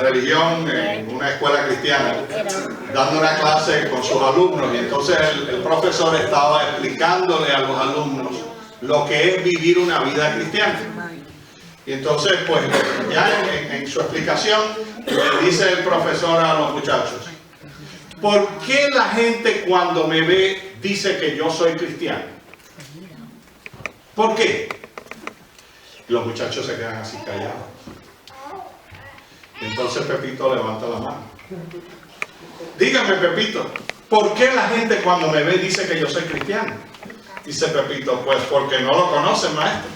religión en una escuela cristiana, dando una clase con sus alumnos, y entonces el profesor estaba explicándole a los alumnos lo que es vivir una vida cristiana. Y entonces, pues, ya en su explicación, le dice el profesor a los muchachos: ¿por qué la gente cuando me ve dice que yo soy cristiano? ¿Por qué? Y los muchachos se quedan así callados. Entonces Pepito levanta la mano. Dígame, Pepito, ¿por qué la gente cuando me ve dice que yo soy cristiano? Dice Pepito: pues porque no lo conocen, maestro.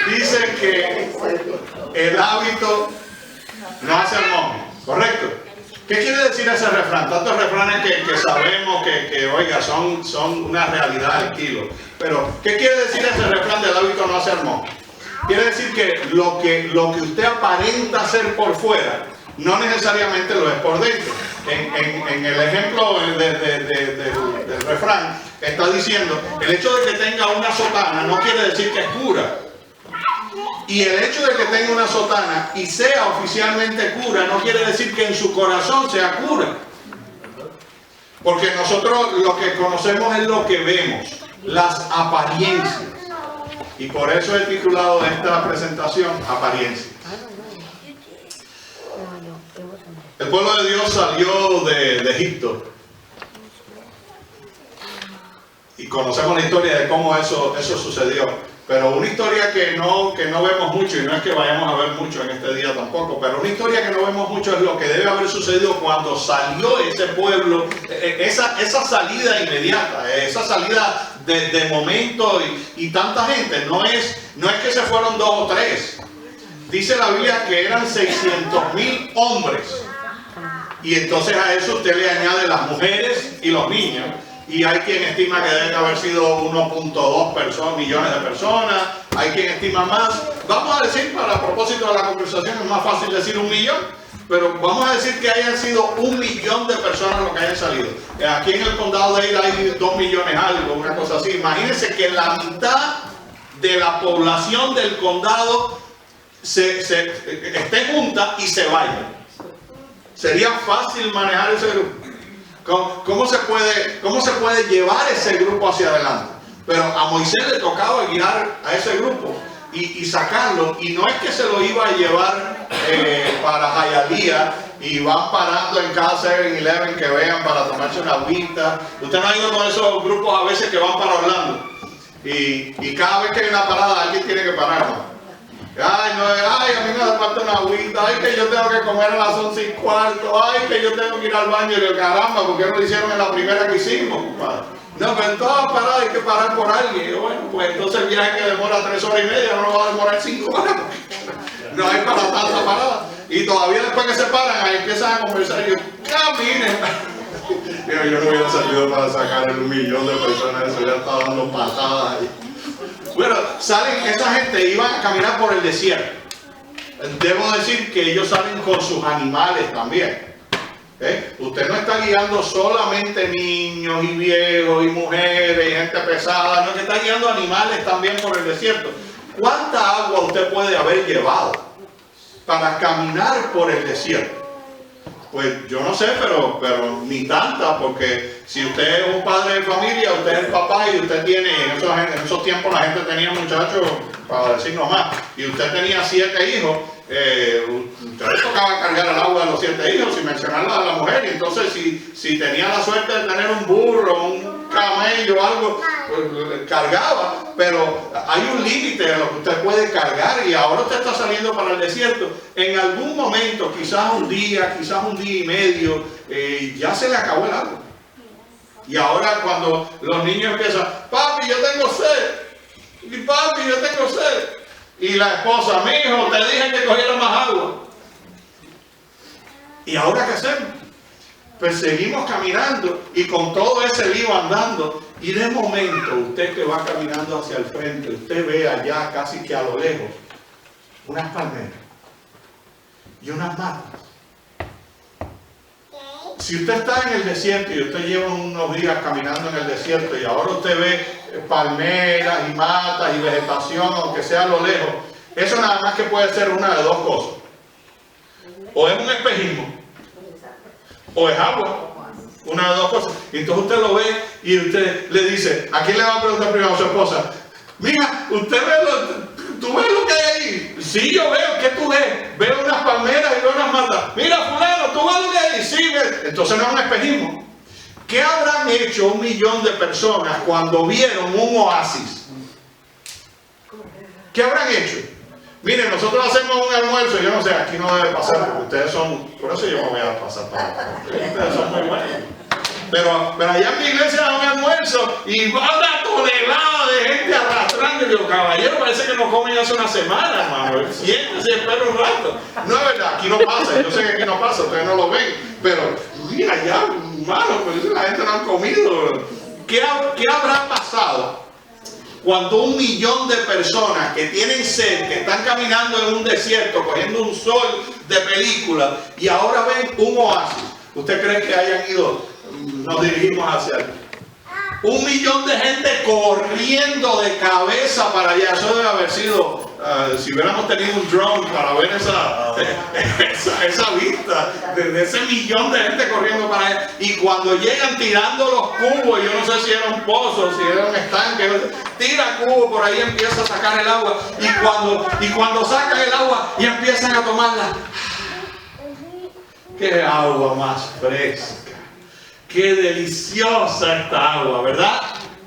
Dice que el hábito no hace al monje, ¿correcto? ¿Qué quiere decir ese refrán? Tantos refranes que sabemos que oiga, son una realidad al kilo. Pero, ¿qué quiere decir ese refrán del hábito no hace al monje? Quiere decir que lo que usted aparenta ser por fuera, no necesariamente lo es por dentro. En el ejemplo del refrán, está diciendo, el hecho de que tenga una sotana no quiere decir que es cura. Y el hecho de que tenga una sotana y sea oficialmente cura no quiere decir que en su corazón sea cura. Porque nosotros lo que conocemos es lo que vemos, las apariencias. Y por eso he titulado esta presentación Apariencias. El pueblo de Dios salió de Egipto. Y conocemos la historia de cómo eso sucedió. Pero una historia que no vemos mucho, y no es que vayamos a ver mucho en este día tampoco, pero una historia que no vemos mucho es lo que debe haber sucedido cuando salió ese pueblo, esa salida inmediata, esa salida de momento y tanta gente. No es que se fueron 2 o 3. Dice la Biblia que eran 600,000 hombres. Y entonces a eso usted le añade las mujeres y los niños. Y hay quien estima que deben haber sido 1.2 millones de personas, hay quien estima más. Vamos a decir, para propósito de la conversación, es más fácil decir 1 millón, pero vamos a decir que hayan sido 1 millón de personas los que hayan salido. Aquí en el condado de Ada hay 2 millones algo, una cosa así. Imagínense que la mitad de la población del condado esté junta y se vaya. Sería fácil manejar ese grupo. ¿Cómo se puede llevar ese grupo hacia adelante? Pero a Moisés le tocaba guiar a ese grupo y sacarlo, y no es que se lo iba a llevar para Hialeah y van parando en cada 7-Eleven que vean para tomarse una agüita. Usted no ha ido con esos grupos a veces que van para Orlando y cada vez que hay una parada alguien tiene que parar, ¿no? Ay, a mí me hace falta una agüita, ay, que yo tengo que comer a las 11:15, ay, que yo tengo que ir al baño, y yo, caramba, ¿por qué no lo hicieron en la primera que hicimos, compadre? No, pero en todas paradas hay que parar por alguien. Y yo, bueno, pues entonces el viaje que demora 3 horas y media no va a demorar 5 horas, no hay para tanta parada. Y todavía después que se paran, ahí empiezan a conversar, y yo, caminen. Yo no hubiera salido para sacar el 1 millón de personas, eso ya está dando patadas ahí. Bueno, esa gente iban a caminar por el desierto. Debo decir que ellos salen con sus animales también. Usted no está guiando solamente niños y viejos y mujeres y gente pesada, no, que está guiando animales también por el desierto. ¿Cuánta agua usted puede haber llevado para caminar por el desierto? Pues yo no sé, pero ni tanta, porque si usted es un padre de familia, usted es el papá y usted tiene, en esos tiempos la gente tenía muchachos, para decir nomás, y usted tenía 7 hijos, usted le tocaba cargar el agua de los 7 hijos, sin mencionar la de la mujer, y entonces si tenía la suerte de tener un burro, un camello, algo, pues cargaba, pero hay un límite a lo que usted puede cargar, y ahora usted está saliendo para el desierto. En algún momento, quizás un día y medio, ya se le acabó el agua. Y ahora cuando los niños empiezan, papi, yo tengo sed, y papi, yo tengo sed, y la esposa, mi hijo, te dije que cogiera más agua. ¿Y ahora qué hacemos? Pues seguimos caminando y con todo ese lío andando, y de momento usted que va caminando hacia el frente, usted ve allá casi que a lo lejos unas palmeras y unas matas. Si usted está en el desierto y usted lleva unos días caminando en el desierto y ahora usted ve palmeras y matas y vegetación, aunque sea a lo lejos, Eso nada más que puede ser una de dos cosas. O es un espejismo, o es agua. Una de dos cosas. Y entonces usted lo ve y usted le dice, ¿a quién le va a preguntar primero? A su esposa. Mira, ¿usted ve tú ves lo que hay ahí? Sí, yo veo. ¿Qué tú ves? Veo unas palmeras y veo unas matas. Mira, fulano, ¿tú ves lo que hay ahí? Sí, ves. Entonces no es un espejismo. ¿Qué habrán hecho 1 millón de personas cuando vieron un oasis? ¿Qué habrán hecho? Miren, nosotros hacemos un almuerzo, yo no sé, aquí no debe pasar, porque ustedes son, por eso yo me voy a pasar para acá, ustedes son muy buenos. Pero allá en mi iglesia hay un almuerzo y va una tonelada de gente arrastrando. Y digo, caballero, parece que no comen hace una semana, hermano. Siéntese y espera un rato. No es verdad, aquí no pasa, yo sé que aquí no pasa, ustedes no lo ven. Pero, mira, ya, hermano, pues la gente no ha comido. ¿Qué habrá pasado cuando 1 millón de personas que tienen sed, que están caminando en un desierto, cogiendo un sol de película, y ahora ven un oasis? ¿Usted cree que hayan ido? Nos dirigimos hacia él. 1 millón de gente corriendo de cabeza para allá. Eso debe haber sido, si hubiéramos tenido un drone para ver esa vista de ese 1 millón de gente corriendo para allá. Y cuando llegan tirando los cubos, yo no sé si era un pozo, si era un estanque, tira cubos por ahí, empieza a sacar el agua. Y cuando sacan el agua y empiezan a tomarla, ¡qué agua más fresca! ¡Qué deliciosa esta agua!, ¿verdad?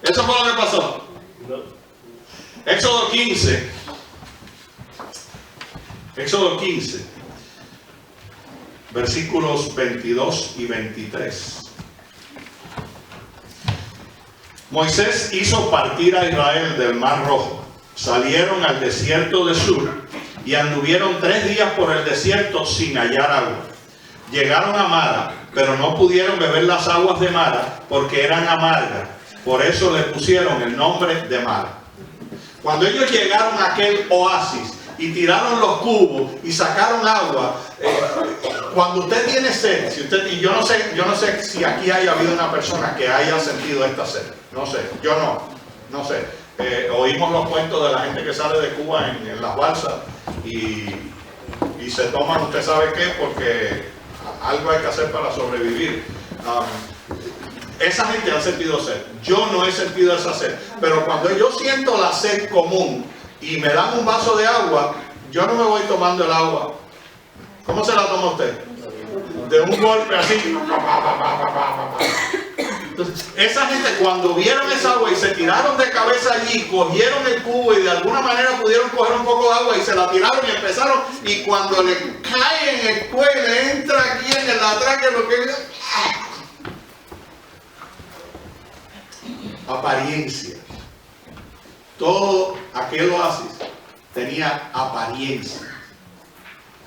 Eso fue lo que pasó. Éxodo 15. Éxodo 15. Versículos 22 y 23. Moisés hizo partir a Israel del Mar Rojo. Salieron al desierto de Sur y anduvieron 3 días por el desierto sin hallar agua. Llegaron a Mara, pero no pudieron beber las aguas de Mara porque eran amargas. Por eso le pusieron el nombre de Mara. Cuando ellos llegaron a aquel oasis y tiraron los cubos y sacaron agua, cuando usted tiene sed, y yo no sé si aquí haya habido una persona que haya sentido esta sed. No sé, yo no sé. Oímos los cuentos de la gente que sale de Cuba en las balsas y se toman, usted sabe qué, porque algo hay que hacer para sobrevivir. Esa gente ha sentido sed. Yo no he sentido esa sed. Pero cuando yo siento la sed común y me dan un vaso de agua, yo no me voy tomando el agua. ¿Cómo se la toma usted? De un golpe así. Entonces, esa gente cuando vieron esa agua y se tiraron de cabeza allí, cogieron el cubo y de alguna manera pudieron coger un poco de agua y se la tiraron y empezaron, y cuando le cae en el cuello, le entra aquí en el atraque, lo que apariencia. Todo aquel oasis tenía apariencia,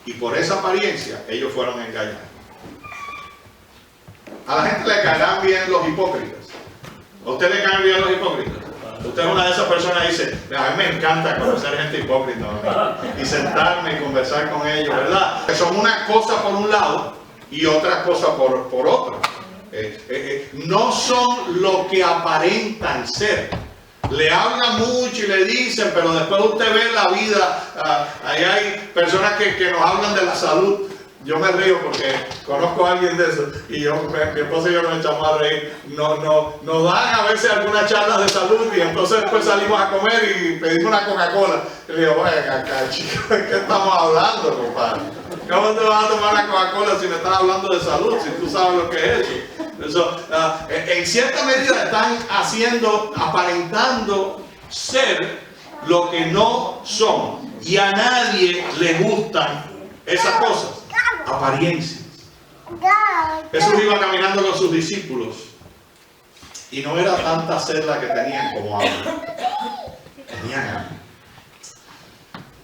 y por esa apariencia ellos fueron engañados. A la gente le caerán bien los hipócritas. ¿A usted le caen bien los hipócritas? Usted es una de esas personas que dice, a mí me encanta conocer gente hipócrita, ¿no? Y sentarme y conversar con ellos, ¿verdad? Que son una cosa por un lado y otra cosa por otra. No son lo que aparentan ser. Le hablan mucho y le dicen, pero después usted ve la vida. Ahí hay personas que nos hablan de la salud. Yo me río porque conozco a alguien de eso y mi esposa y yo nos echamos a reír. Nos dan a veces algunas charlas de salud y entonces después salimos a comer y pedimos una Coca-Cola. Y le digo, bueno, acá, chicos, ¿de qué estamos hablando, compadre? ¿Cómo te vas a tomar una Coca-Cola si me estás hablando de salud? Si tú sabes lo que es eso. En cierta medida están aparentando ser lo que no son. Y a nadie le gustan esas cosas. Apariencias. Jesús iba caminando con sus discípulos y no era tanta sed la que tenían como hambre. Tenían hambre.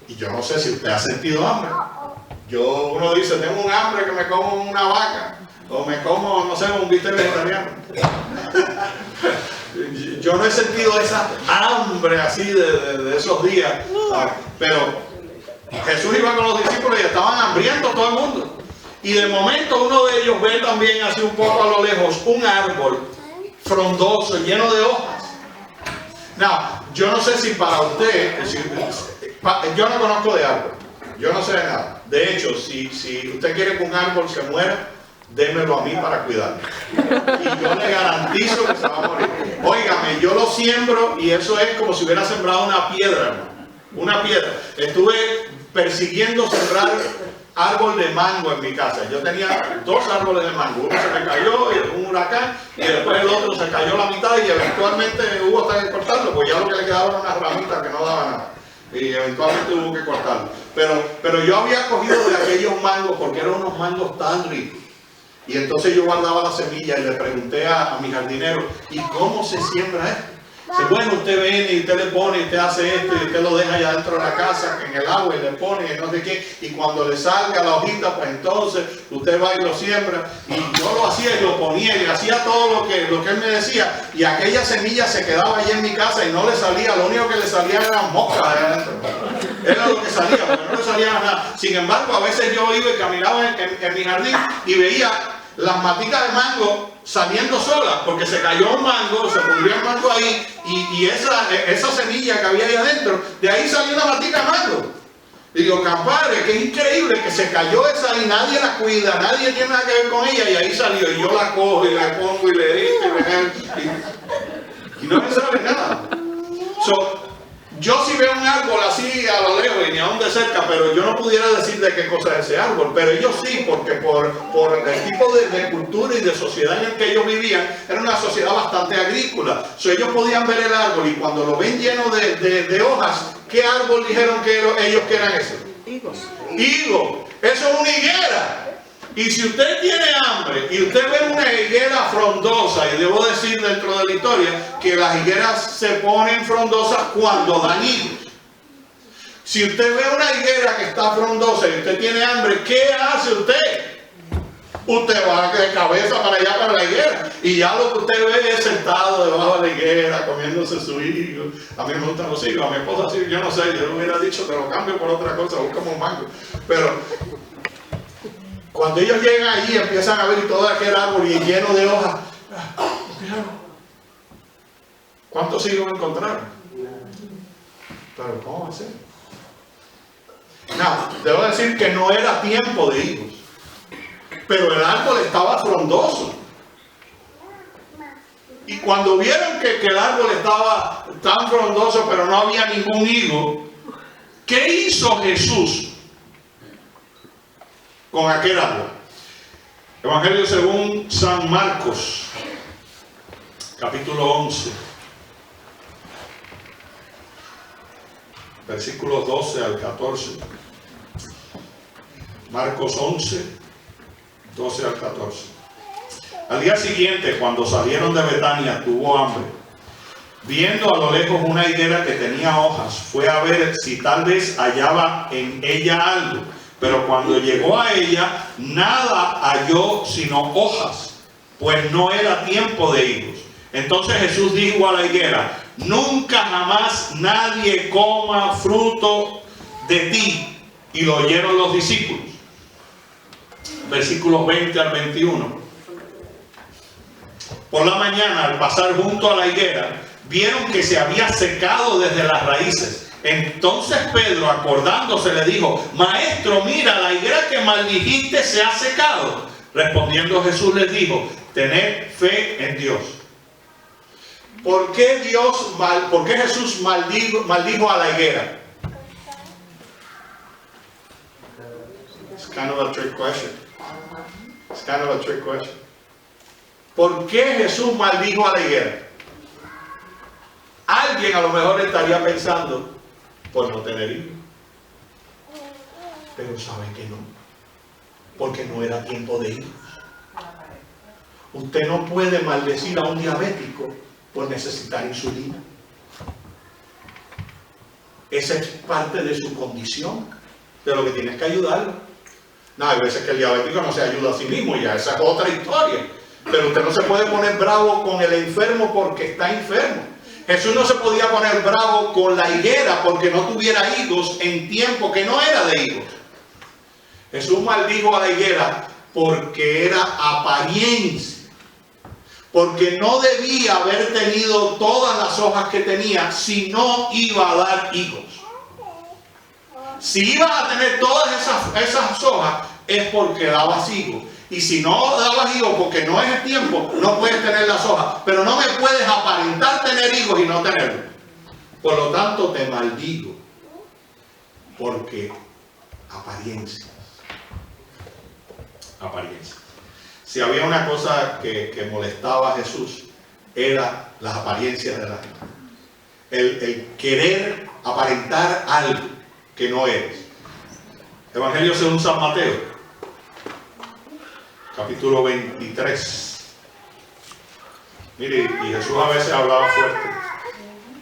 Y yo no sé si usted ha sentido hambre. Uno dice, tengo un hambre que me como una vaca o me como, no sé, un bistec vegetariano. Yo no he sentido esa hambre así de esos días, pero Jesús iba con los discípulos y estaban hambrientos todo el mundo. Y de momento uno de ellos ve también así un poco a lo lejos un árbol frondoso, lleno de hojas. No, yo no sé si para usted, Yo no conozco de árbol, yo no sé de nada. De hecho, si usted quiere que un árbol se muera, démelo a mí para cuidarlo. Y yo le garantizo que se va a morir. Óigame, yo lo siembro y eso es como si hubiera sembrado una piedra, hermano. Una piedra. Estuve persiguiendo sembrar árbol de mango en mi casa. Yo tenía 2 árboles de mango. Uno se me cayó, un huracán, y después el otro se cayó la mitad y eventualmente hubo hasta que cortarlo, pues ya lo que le quedaba era una ramita que no daba nada. Y eventualmente hubo que cortarlo. Pero yo había cogido de aquellos mangos porque eran unos mangos tan ricos. Y entonces yo guardaba la semilla y le pregunté a mi jardinero, ¿y cómo se siembra esto? Dice, bueno, usted viene y usted le pone y usted hace esto y usted lo deja allá dentro de la casa en el agua y le pone y no sé qué, y cuando le salga la hojita, pues entonces usted va y lo siembra. Y yo lo hacía y lo ponía y hacía todo lo que él me decía, y aquella semilla se quedaba allí en mi casa y no le salía, lo único que le salía eran moscas allá adentro. Era lo que salía, pero no le salía nada. Sin embargo, a veces yo iba y caminaba en mi jardín y veía las maticas de mango saliendo solas, porque se cayó un mango, se pudrió el mango ahí, y esa semilla que había ahí adentro, de ahí salió una matica de mango. Y digo, compadre, que increíble que se cayó esa y nadie la cuida, nadie tiene nada que ver con ella, y ahí salió, y yo la cojo y le pongo y le digo, y no me sale nada. Yo sí veo un árbol así a lo lejos y ni aún de cerca, pero yo no pudiera decir de qué cosa es ese árbol. Pero ellos sí, porque por el tipo de cultura y de sociedad en el que ellos vivían, era una sociedad bastante agrícola. Ellos podían ver el árbol y cuando lo ven lleno de hojas, ¿qué árbol dijeron ellos que eran ese? Higos. Higo. Eso es una higuera. Y si usted tiene hambre y usted ve una higuera frondosa, y debo decir dentro de la historia que las higueras se ponen frondosas cuando dan higos. Si usted ve una higuera que está frondosa y usted tiene hambre, ¿qué hace usted? Usted va de cabeza para allá, para la higuera. Y ya lo que usted ve es sentado debajo de la higuera, comiéndose su higo. A mí me gustan los higos, a mi esposa sí, yo no sé, yo le hubiera dicho, te lo cambio por otra cosa, buscamos un mango. Pero cuando ellos llegan allí, empiezan a ver y todo aquel árbol y lleno de hojas. ¿Cuántos higos encontraron? Pero ¿cómo va a ser? No, debo decir que no era tiempo de higos, pero el árbol estaba frondoso. Y cuando vieron que el árbol estaba tan frondoso, pero no había ningún higo, ¿qué hizo Jesús con aquel árbol? Evangelio según San Marcos, capítulo 11, versículos 12 al 14. Marcos 11, 12 al 14. Al día siguiente, cuando salieron de Betania, tuvo hambre. Viendo a lo lejos una higuera que tenía hojas, fue a ver si tal vez hallaba en ella algo. Pero cuando llegó a ella, nada halló sino hojas, pues no era tiempo de higos. Entonces Jesús dijo a la higuera: nunca jamás nadie coma fruto de ti. Y lo oyeron los discípulos. Versículos 20 al 21. Por la mañana, al pasar junto a la higuera, vieron que se había secado desde las raíces. Entonces Pedro, acordándose, le dijo: Maestro, mira, la higuera que maldijiste se ha secado. Respondiendo Jesús les dijo: tened fe en Dios. ¿Por qué Jesús maldijo a la higuera? It's kind of a trick question. It's kind of a trick question. ¿Por qué Jesús maldijo a la higuera? Alguien a lo mejor estaría pensando: por no tener hijos. Pero sabe que no, porque no era tiempo de hijos. Usted no puede maldecir a un diabético por necesitar insulina. Esa es parte de su condición, de lo que tienes que ayudarlo. No, hay veces que el diabético no se ayuda a sí mismo, ya esa es otra historia. Pero usted no se puede poner bravo con el enfermo porque está enfermo. Jesús no se podía poner bravo con la higuera porque no tuviera higos en tiempo que no era de higos. Jesús maldijo a la higuera porque era apariencia, porque no debía haber tenido todas las hojas que tenía si no iba a dar higos. Si ibas a tener todas esas hojas, es porque dabas higo. Y si no dabas higos porque no es el tiempo, no puedes tener las hojas. Pero no me puedes aparentar tener higos y no tenerlos. Por lo tanto, te maldigo. Porque apariencias. Apariencias. Si había una cosa que molestaba a Jesús, era las apariencias de la gente. El querer aparentar algo que no eres. Evangelio según San Mateo, capítulo 23. Mire, y Jesús a veces hablaba fuerte.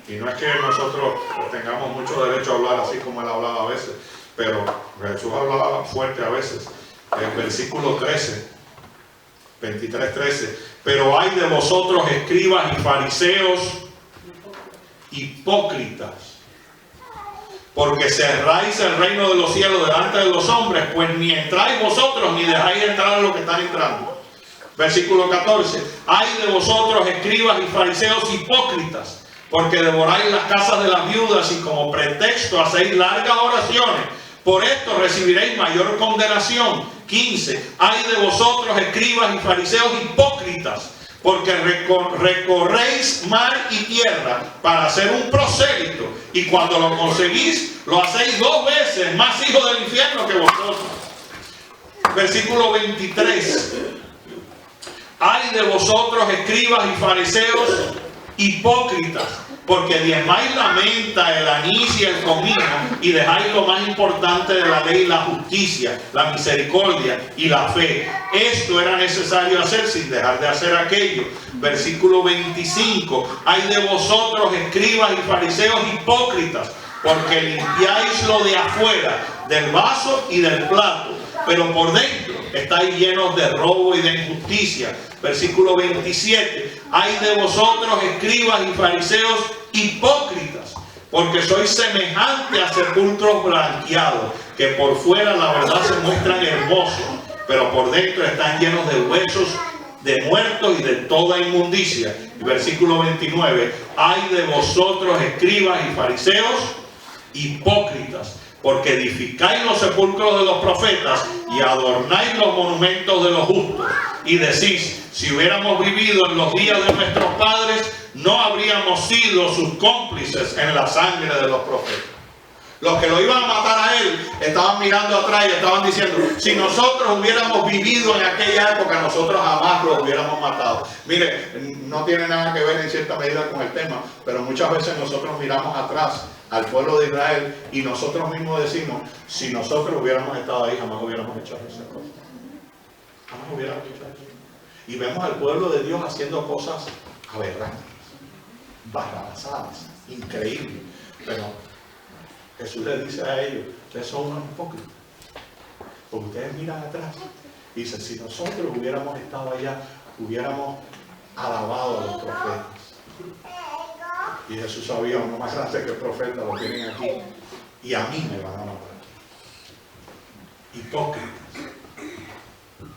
Y no es que nosotros tengamos mucho derecho a hablar así como él hablaba a veces, pero Jesús hablaba fuerte a veces. El versículo 13, 23:13. Pero hay de vosotros, escribas y fariseos, hipócritas, porque cerráis el reino de los cielos delante de los hombres, pues ni entráis vosotros ni dejáis entrar a los que están entrando. Versículo 14. Hay de vosotros, escribas y fariseos, hipócritas, porque devoráis las casas de las viudas y como pretexto hacéis largas oraciones. Por esto recibiréis mayor condenación. 15. Hay de vosotros, escribas y fariseos, hipócritas, porque recorréis mar y tierra para hacer un prosélito, y cuando lo conseguís, lo hacéis 2 veces más hijos del infierno que vosotros. Versículo 23. Hay de vosotros, escribas y fariseos, hipócritas, porque diezmáis la menta, el anís y el comino, y dejáis lo más importante de la ley, la justicia, la misericordia y la fe. Esto era necesario hacer sin dejar de hacer aquello. Versículo 25. Hay de vosotros, escribas y fariseos, hipócritas, porque limpiáis lo de afuera, del vaso y del plato, pero por dentro estáis llenos de robo y de injusticia. Versículo 27. Hay de vosotros, escribas y fariseos, hipócritas, porque sois semejantes a sepulcros blanqueados, que por fuera la verdad se muestran hermosos, pero por dentro están llenos de huesos de muertos y de toda inmundicia. Y versículo 29. Hay de vosotros, escribas y fariseos, hipócritas, porque edificáis los sepulcros de los profetas y adornáis los monumentos de los justos. Y decís, si hubiéramos vivido en los días de nuestros padres, no habríamos sido sus cómplices en la sangre de los profetas. Los que lo iban a matar a él estaban mirando atrás y estaban diciendo, si nosotros hubiéramos vivido en aquella época, nosotros jamás los hubiéramos matado. Mire, no tiene nada que ver en cierta medida con el tema, pero muchas veces nosotros miramos atrás al pueblo de Israel y nosotros mismos decimos, si nosotros hubiéramos estado ahí, jamás hubiéramos hecho esas cosas. Jamás hubiéramos hecho eso. Y vemos al pueblo de Dios haciendo cosas aberrantes, barrabasadas, increíbles. Pero Jesús le dice a ellos, ustedes son unos hipócritas, porque ustedes miran atrás y dicen, si nosotros hubiéramos estado allá, hubiéramos alabado a los profetas. Y Jesús sabía, uno más grande que el profeta lo tienen aquí, y a mí me van a matar. Hipócritas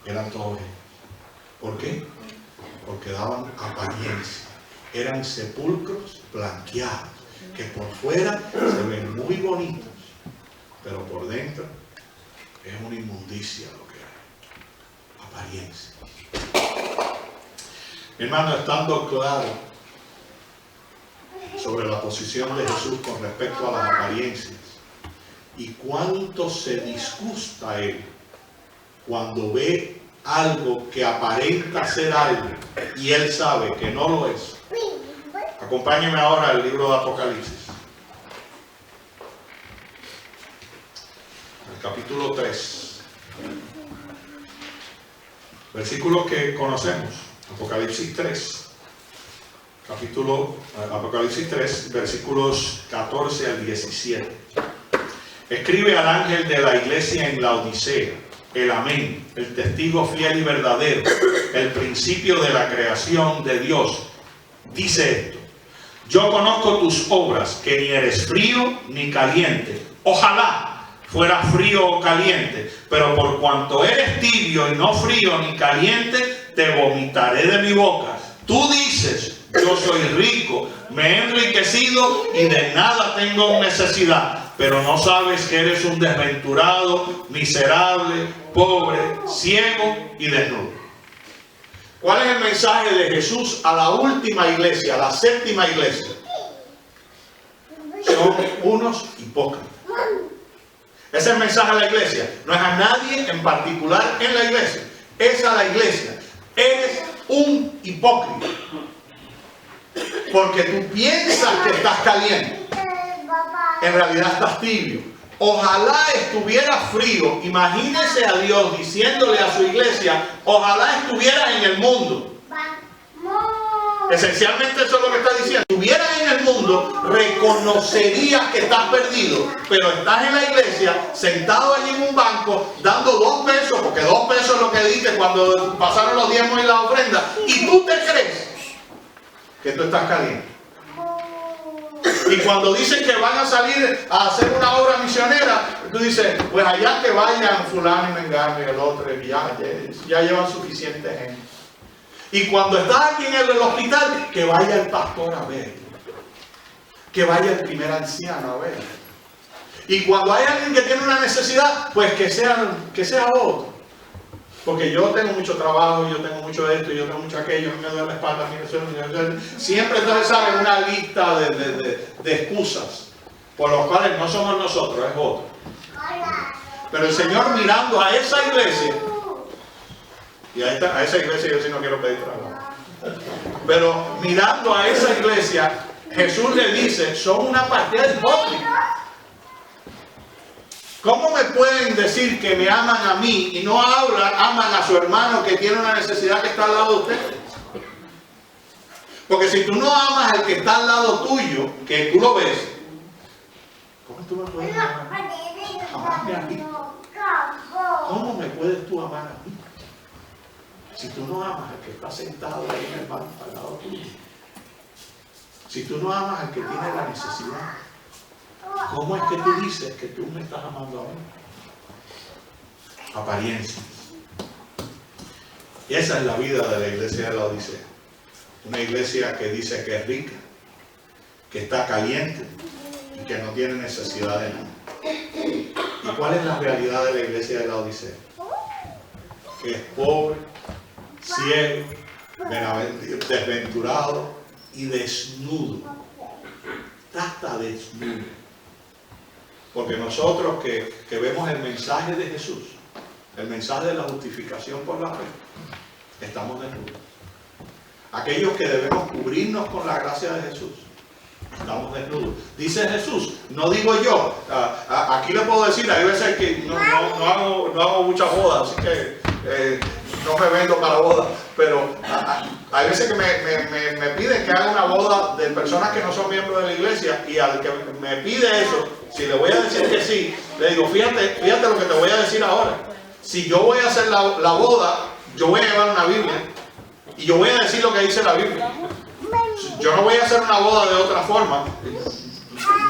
eran todos ellos. ¿Por qué? Porque daban apariencia. Eran sepulcros blanqueados, que por fuera se ven muy bonitos, pero por dentro es una inmundicia lo que hay. Apariencia. Mi hermano, estando claro sobre la posición de Jesús con respecto a las apariencias y cuánto se disgusta él cuando ve algo que aparenta ser algo y él sabe que no lo es. Acompáñenme ahora al libro de Apocalipsis, el capítulo 3, versículos que conocemos. Apocalipsis 3, Apocalipsis 3, versículos 14 al 17. Escribe al ángel de la iglesia en Laodicea, el amén, el testigo fiel y verdadero, el principio de la creación de Dios. Dice esto: yo conozco tus obras, que ni eres frío ni caliente. Ojalá fuera frío o caliente, pero por cuanto eres tibio y no frío ni caliente, te vomitaré de mi boca. Tú dices, yo soy rico, me he enriquecido y de nada tengo necesidad, pero no sabes que eres un desventurado, miserable, pobre, ciego y desnudo. ¿Cuál es el mensaje de Jesús a la última iglesia, a la séptima iglesia? Son unos hipócritas. Ese es el mensaje a la iglesia. No es a nadie en particular en la iglesia. Es a la iglesia. Eres un hipócrita. Porque tú piensas que estás caliente. En realidad estás tibio. Ojalá estuviera frío. Imagínese a Dios diciéndole a su iglesia, ojalá estuvieras en el mundo. Esencialmente eso es lo que está diciendo. Si estuvieras en el mundo, reconocerías que estás perdido, pero estás en la iglesia, sentado allí en un banco, dando 2 pesos, porque 2 pesos es lo que diste cuando pasaron los diezmos y la ofrenda, y tú te crees que tú estás caliente. Y cuando dicen que van a salir a hacer una obra misionera, tú dices, pues allá que vayan fulano y mengano y el otro, ya llevan suficiente gente. Y cuando estás aquí en el hospital, que vaya el pastor a ver. Que vaya el primer anciano a ver. Y cuando hay alguien que tiene una necesidad, pues que sea otro. Porque yo tengo mucho trabajo, yo tengo mucho esto, yo tengo mucho aquello, me duele la espalda, siempre entonces sale una lista de excusas, por los cuales no somos nosotros, es otro. Pero el Señor mirando a esa iglesia, y a esa iglesia yo sí no quiero pedir trabajo, pero mirando a esa iglesia, Jesús le dice, son una partida de hipócritas. ¿Cómo me pueden decir que me aman a mí y no aman a su hermano que tiene una necesidad que está al lado de ustedes? Porque si tú no amas al que está al lado tuyo, que tú lo ves, ¿cómo tú me puedes amarme a mí? ¿Cómo me puedes tú amar a mí? Si tú no amas al que está sentado ahí en el banco al lado tuyo. Si tú no amas al que tiene la necesidad. ¿Cómo es que tú dices que tú me estás amando a mí? Apariencias. Y esa es la vida de la iglesia de la Odisea. Una iglesia que dice que es rica, que está caliente y que no tiene necesidad de nada. ¿Y cuál es la realidad de la iglesia de la Odisea? Que es pobre, ciego, desventurado y desnudo. Está desnudo. Porque nosotros que vemos el mensaje de Jesús, el mensaje de la justificación por la fe, estamos desnudos. Aquellos que debemos cubrirnos con la gracia de Jesús, estamos desnudos. Dice Jesús, no digo yo, aquí le puedo decir, hay veces que no hago muchas bodas, así que no me vendo para bodas, pero hay veces que me piden que haga una boda de personas que no son miembros de la iglesia, y al que me pide eso, si le voy a decir que sí, le digo, fíjate lo que te voy a decir ahora. Si yo voy a hacer la boda, yo voy a llevar una Biblia y yo voy a decir lo que dice la Biblia. Yo no voy a hacer una boda de otra forma.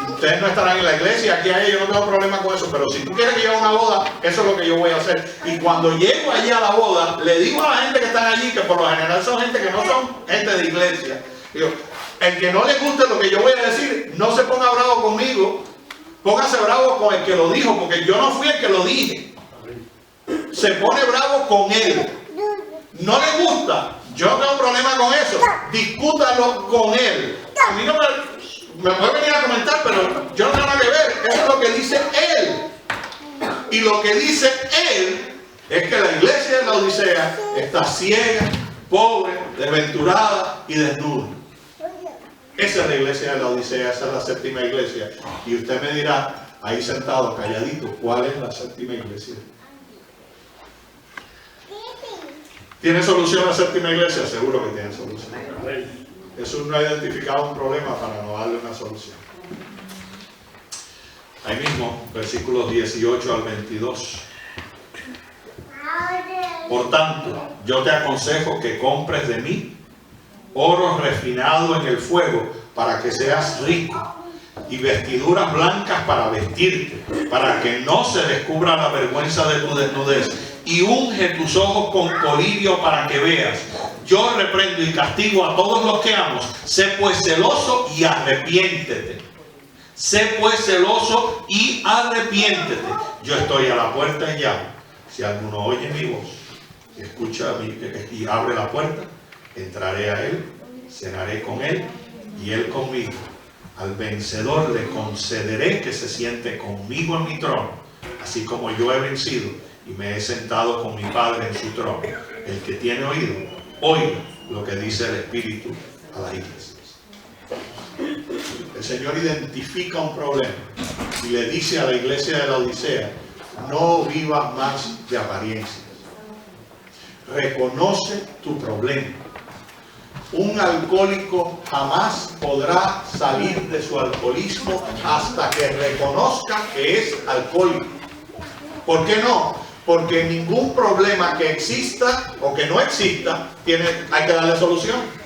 Ustedes no estarán en la iglesia, aquí hay, yo no tengo problema con eso, pero si tú quieres que yo haga una boda, eso es lo que yo voy a hacer. Y cuando llego allí a la boda, le digo a la gente que están allí, que por lo general son gente que no son gente de iglesia, digo, el que no le guste lo que yo voy a decir, no se ponga bravo conmigo, póngase bravo con el que lo dijo, porque yo no fui el que lo dije. Se pone bravo con él. No le gusta, yo no tengo problema con eso, discútalo con él. A mí no me puede venir a comentar, pero yo no tengo nada que ver. Eso es lo que dice él. Y lo que dice él es que la iglesia de la Odisea está ciega, pobre, desventurada y desnuda. Esa es la iglesia de la Odisea, esa es la séptima iglesia. Y usted me dirá, ahí sentado, calladito, ¿cuál es la séptima iglesia? ¿Tiene solución la séptima iglesia? Seguro que tiene solución. Jesús no ha identificado un problema para no darle una solución. Ahí mismo, versículos 18 al 22. Por tanto, yo te aconsejo que compres de mí oro refinado en el fuego para que seas rico, y vestiduras blancas para vestirte, para que no se descubra la vergüenza de tu desnudez, y unge tus ojos con colirio para que veas. Yo reprendo y castigo a todos los que amo. Sé pues celoso y arrepiéntete. Sé pues celoso y arrepiéntete. Yo estoy a la puerta y llamo. Si alguno oye mi voz, escucha y abre la puerta, entraré a él, cenaré con él y él conmigo. Al vencedor le concederé que se siente conmigo en mi trono, así como yo he vencido y me he sentado con mi Padre en su trono. El que tiene oído, oiga lo que dice el Espíritu a las iglesias. El Señor identifica un problema y le dice a la iglesia de la Odisea: no vivas más de apariencias. Reconoce tu problema. Un alcohólico jamás podrá salir de su alcoholismo hasta que reconozca que es alcohólico. ¿Por qué no? Porque ningún problema que exista o que no exista hay que darle solución.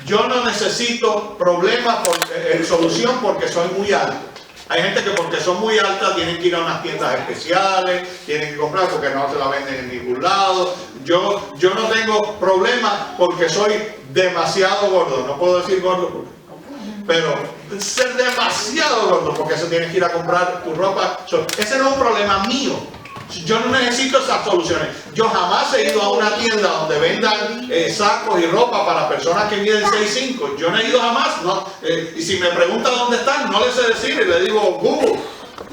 Yo no necesito solución porque soy muy alto. Hay gente que porque son muy altas tienen que ir a unas tiendas especiales, tienen que comprar porque no se la venden en ningún lado. Yo no tengo problema porque soy demasiado gordo. No puedo decir gordo, pero ser demasiado gordo porque se tiene que ir a comprar tu ropa. Ese no es un problema mío. Yo no necesito esas soluciones. Yo jamás he ido a una tienda donde vendan sacos y ropa para personas que miden 6'5". Yo no he ido jamás. No, y si me preguntan dónde están, no les sé decir. Y le digo Google.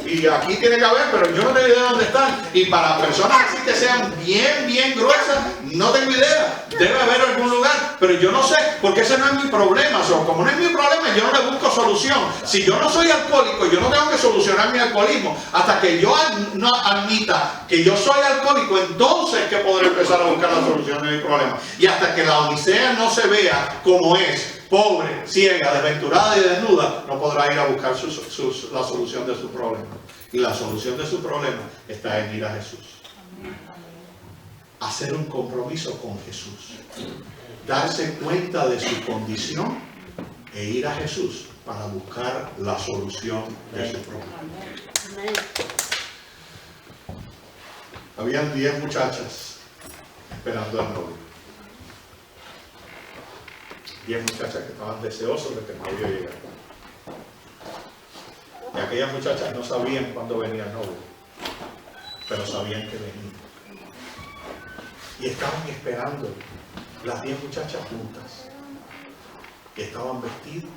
Y aquí tiene que haber, pero yo no tengo idea de dónde están. Y para personas así que sean bien gruesas, no tengo idea. Debe haber algún lugar, pero yo no sé, porque ese no es mi problema. Como no es mi problema, yo no le busco solución. Si yo no soy alcohólico, yo no tengo que solucionar mi alcoholismo. Hasta que yo no admita que yo soy alcohólico, entonces que podré empezar a buscar la solución de mi problema. Y hasta que la Odisea no se vea como es, pobre, ciega, desventurada y desnuda, no podrá ir a buscar la solución de su problema. Y la solución de su problema está en ir a Jesús. Hacer un compromiso con Jesús. Darse cuenta de su condición e ir a Jesús para buscar la solución de su problema. Habían 10 muchachas esperando al novio. 10 muchachas que estaban deseosas de que el novio llegara. Y aquellas muchachas no sabían cuándo venía el novio, pero sabían que venía. Y estaban esperando las 10 muchachas juntas. Y estaban vestidas.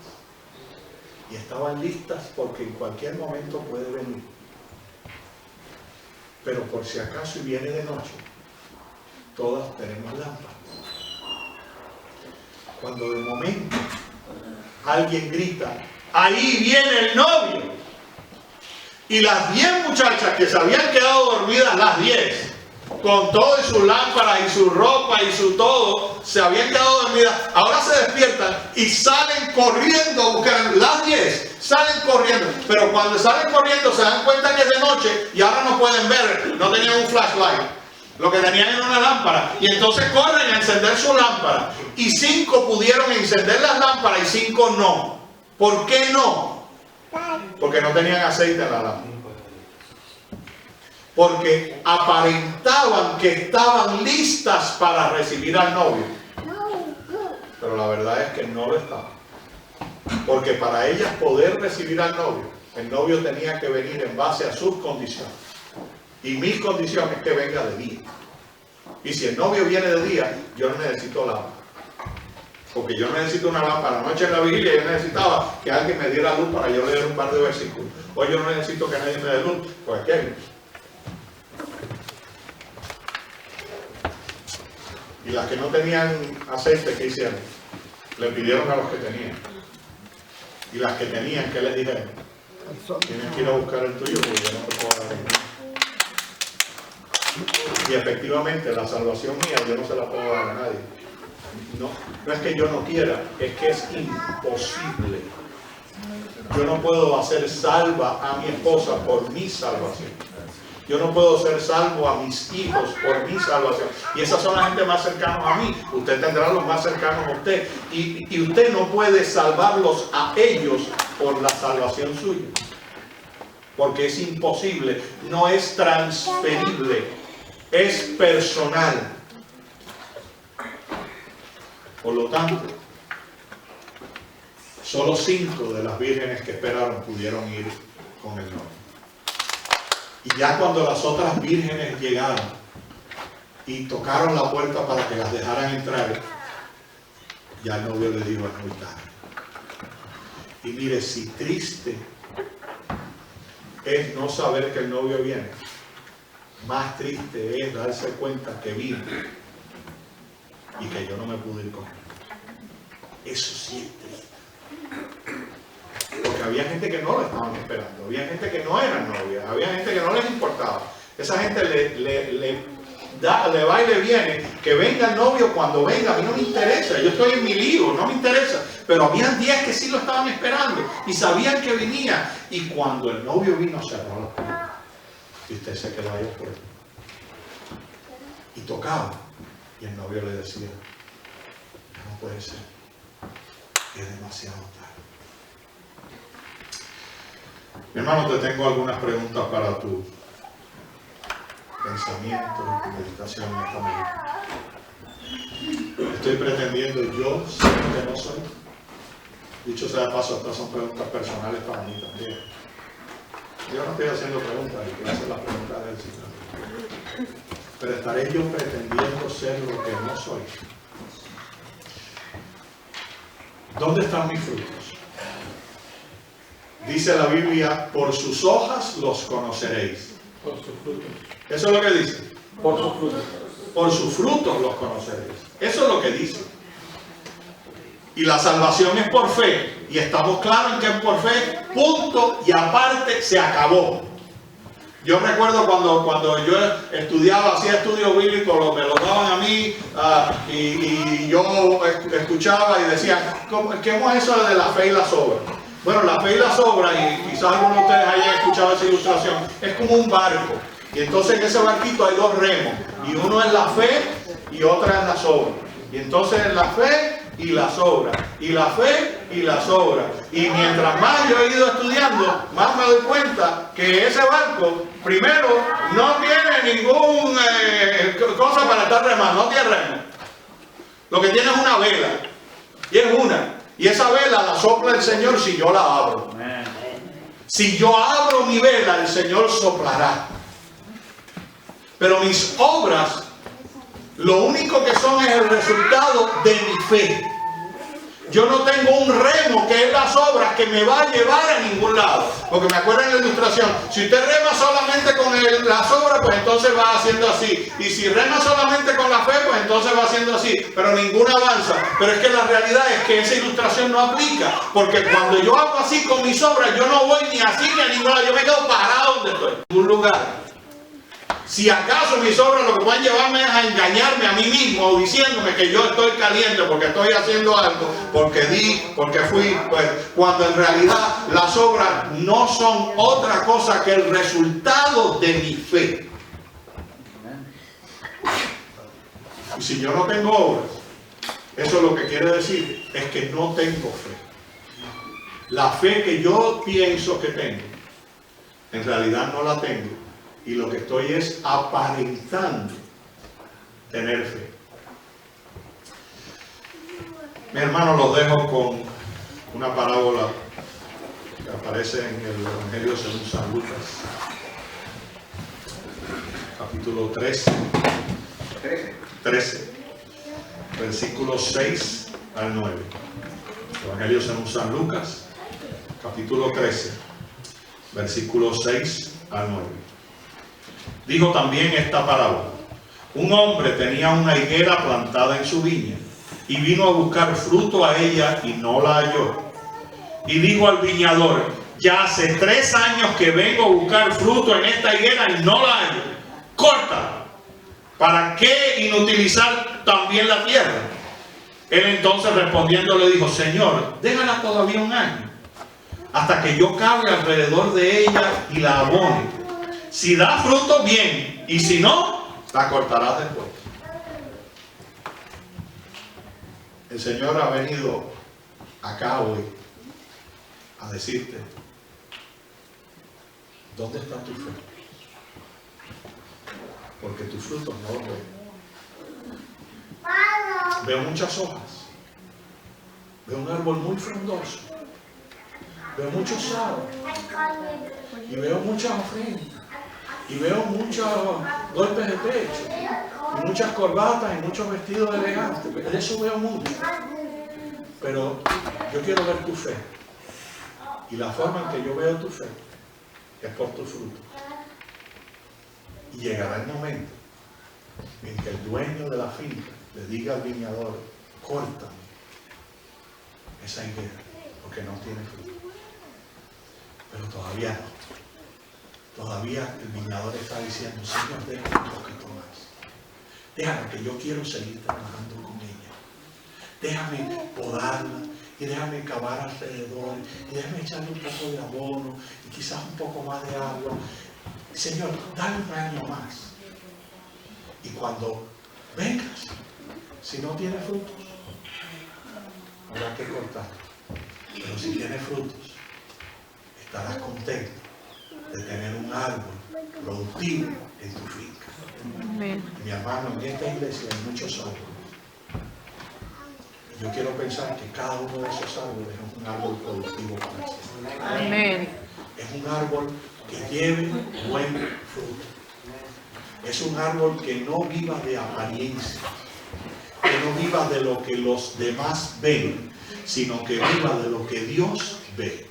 Y estaban listas porque en cualquier momento puede venir. Pero por si acaso y viene de noche, todas tenemos lámparas. Cuando de momento alguien grita: ¡ahí viene el novio! Y las 10 muchachas que se habían quedado dormidas, las 10, con todo y sus lámparas y su ropa y su todo, se habían quedado dormidas, ahora se despiertan y salen corriendo a buscar. Las 10 salen corriendo, pero cuando salen corriendo se dan cuenta que es de noche y ahora no pueden ver, no tenían un flashlight. Lo que tenían era una lámpara. Y entonces corren a encender su lámpara. Y 5 pudieron encender las lámparas y 5 no. ¿Por qué no? Porque no tenían aceite en la lámpara. Porque aparentaban que estaban listas para recibir al novio. Pero la verdad es que no lo estaban. Porque para ellas poder recibir al novio, el novio tenía que venir en base a sus condiciones. Y mi condición es que venga de día. Y si el novio viene de día, yo no necesito lámpara. Porque yo necesito una lámpara. Anoche en la vigilia yo necesitaba que alguien me diera luz para yo leer un par de versículos. Hoy yo no necesito que nadie me dé luz. Pues aquí hay luz. Y las que no tenían aceite, ¿qué hicieron? Le pidieron a los que tenían. Y las que tenían, ¿qué les dijeron? Tienes que ir a buscar el tuyo porque yo no te puedo dar nada. Y efectivamente la salvación mía yo no se la puedo dar a nadie. No es que yo no quiera, es que es imposible. Yo no puedo hacer salva a mi esposa por mi salvación. Yo no puedo ser salvo a mis hijos por mi salvación. Y esas son la gente más cercanos a mí. Usted tendrá los más cercanos a usted. Y usted no puede salvarlos a ellos por la salvación suya. Porque es imposible. No es transferible. Es personal. Por lo tanto, solo 5 de las vírgenes que esperaron pudieron ir con el novio. Y ya cuando las otras vírgenes llegaron y tocaron la puerta para que las dejaran entrar, ya el novio le dijo: es muy tarde. Y mire, si triste es no saber que el novio viene, más triste es darse cuenta que vino y que yo no me pude ir con él. Eso sí es triste. Porque había gente que no lo estaban esperando, había gente que no eran novias, había gente que no les importaba. Esa gente le va y le viene, que venga el novio cuando venga, a mí no me interesa, yo estoy en mi lío, no me interesa. Pero habían 10 que sí lo estaban esperando y sabían que venía. Y cuando el novio vino, cerró la puerta. Y usted se quedó ahí afuera. Y tocaba. Y el novio le decía: no puede ser, es demasiado tarde. Mi hermano, te tengo algunas preguntas para tu pensamiento y tu meditación en esta mañana. ¿Estoy pretendiendo yo ser que no soy? Dicho sea de paso, estas son preguntas personales para mí también. Yo no estoy haciendo preguntas, yo quiero hacer las preguntas del Señor. Pero ¿estaré yo pretendiendo ser lo que no soy? ¿Dónde están mis frutos? Dice la Biblia: por sus hojas los conoceréis. Por sus frutos. Eso es lo que dice. Por sus frutos. Por sus frutos los conoceréis. Eso es lo que dice. Y la salvación es por fe. Y estamos claros en que es por fe. Punto. Y aparte se acabó. Yo recuerdo cuando yo estudiaba, hacía estudios bíblicos, me lo daban a mí, y yo escuchaba y decía: ¿qué es eso de la fe y las obras? Bueno, la fe y las obras, y quizás algunos de ustedes hayan escuchado esa ilustración, es como un barco. Y entonces en ese barquito hay 2 remos. Y uno es la fe y otra es las obras. Y entonces la fe y las obras. Y la fe y las obras. Y mientras más yo he ido estudiando, más me doy cuenta que ese barco, primero, no tiene ninguna cosa para estar remando. No tiene remo. Lo que tiene es una vela. Y es una. Y esa vela la sopla el Señor si yo la abro. Si yo abro mi vela, el Señor soplará. Pero mis obras, lo único que son es el resultado de mi fe. Yo no tengo un remo que es las obras que me va a llevar a ningún lado. Porque me acuerdo en la ilustración, si usted rema solamente con las obras, pues entonces va haciendo así. Y si rema solamente con la fe, pues entonces va haciendo así. Pero ninguna avanza. Pero es que la realidad es que esa ilustración no aplica. Porque cuando yo hago así con mis obras, yo no voy ni así ni a ningún lado. Yo me quedo parado donde estoy, en ningún lugar. Si acaso mis obras lo que pueden llevarme es a engañarme a mí mismo, diciéndome que yo estoy caliente porque estoy haciendo algo, porque di, porque fui, pues, cuando en realidad las obras no son otra cosa que el resultado de mi fe. Y si yo no tengo obras, eso lo que quiere decir es que no tengo fe. La fe que yo pienso que tengo, en realidad no la tengo. Y lo que estoy es aparentando tener fe. Mi hermano, los dejo con una parábola que aparece en el Evangelio según San Lucas, capítulo 13, versículos 6 al 9. Evangelio según San Lucas, capítulo 13, versículos 6 al 9. Dijo también esta parábola: un hombre tenía una higuera plantada en su viña y vino a buscar fruto a ella y no la halló. Y dijo al viñador: ya hace 3 años que vengo a buscar fruto en esta higuera y no la hallo. Córtala. ¿Para qué inutilizar también la tierra? Él entonces respondiendo le dijo: Señor, déjala todavía 1 año, hasta que yo cabe alrededor de ella y la abone. Si da fruto, bien, y si no, la cortarás después. El Señor ha venido acá hoy a decirte: ¿dónde está tu fe? Porque tus frutos no los veo. Veo muchas hojas. Veo un árbol muy frondoso. veo muchos sábados, y veo muchas ofrendas, y veo muchos golpes de pecho, y muchas corbatas, y muchos vestidos elegantes. De eso veo mucho. Pero yo quiero ver tu fe. Y la forma en que yo veo tu fe es por tu fruto. Y llegará el momento en que el dueño de la finca le diga al viñador: córtame esa higuera, porque no tiene fruto. Pero todavía no. Todavía el viñador está diciendo: Señor, déjame un poquito más. Déjame, que yo quiero seguir trabajando con ella. Déjame podarla y déjame cavar alrededor y déjame echarle un poco de abono y quizás un poco más de agua. Señor, dale un año más. Y cuando vengas, si no tiene frutos, habrá que cortarlo. Pero si tiene frutos, estarás contento de tener un árbol productivo en tu finca. Amén. Mi hermano, en esta iglesia hay muchos árboles. Yo quiero pensar que cada uno de esos árboles es un árbol productivo para el Señor. Amén. Es un árbol que lleve buen fruto. Es un árbol que no viva de apariencia, que no viva de lo que los demás ven, sino que viva de lo que Dios ve.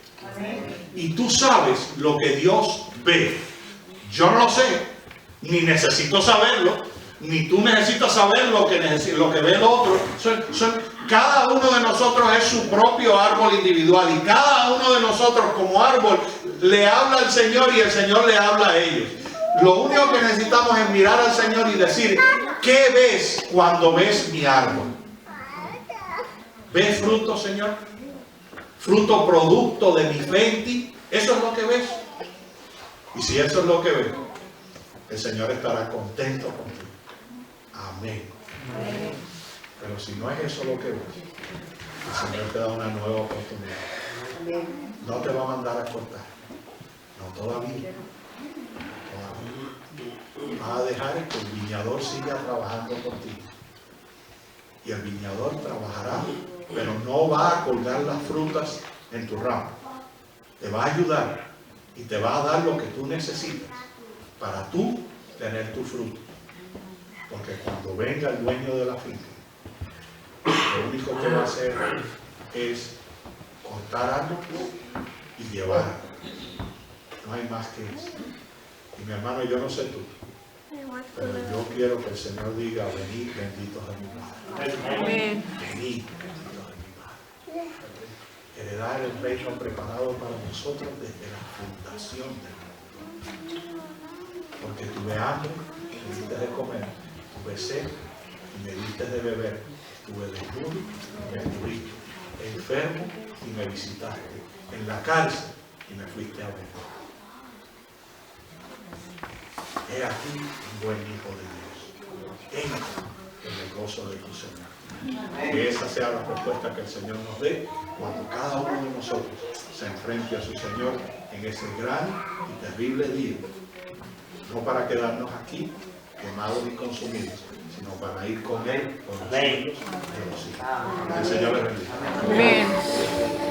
Y tú sabes lo que Dios ve. Yo no lo sé, ni necesito saberlo, ni tú necesitas saber lo que ve el otro. Cada uno de nosotros es su propio árbol individual, y cada uno de nosotros como árbol le habla al Señor y el Señor le habla a ellos. Lo único que necesitamos es mirar al Señor y decir: ¿qué ves cuando ves mi árbol? ¿Ves fruto, Señor? ¿Fruto producto de mi fe en ti? ¿Eso es lo que ves? Y si eso es lo que ves, el Señor estará contento contigo. Amén. Amén. Pero si no es eso lo que ves, el Señor te da una nueva oportunidad. No te va a mandar a cortar. No, todavía. Vas a dejar que el viñador siga trabajando por ti. Y el viñador trabajará, pero no va a colgar las frutas en tu ramo. Te va a ayudar y te va a dar lo que tú necesitas para tú tener tu fruto. Porque cuando venga el dueño de la finca, lo único que va a hacer es cortar algo y llevar. No hay más que eso. Y mi hermano, yo no sé tú, pero yo quiero que el Señor diga: venid, benditos de mi Padre. Amén. Venid, benditos de mi Padre. Heredar el reino preparado para nosotros desde la fundación del mundo. Porque tuve hambre, me diste de comer, tuve sed y me diste de beber, estuve desnudo y me cubriste, enfermo y me visitaste, en la cárcel y me fuiste a ver. He aquí un buen hijo de Dios. Entra en el gozo de tu Señor. Que esa sea la respuesta que el Señor nos dé cuando cada uno de nosotros se enfrente a su Señor en ese gran y terrible día. No para quedarnos aquí quemados y consumidos, sino para ir con Él por los siglos de los siglos. Que el Señor le bendiga. Amén.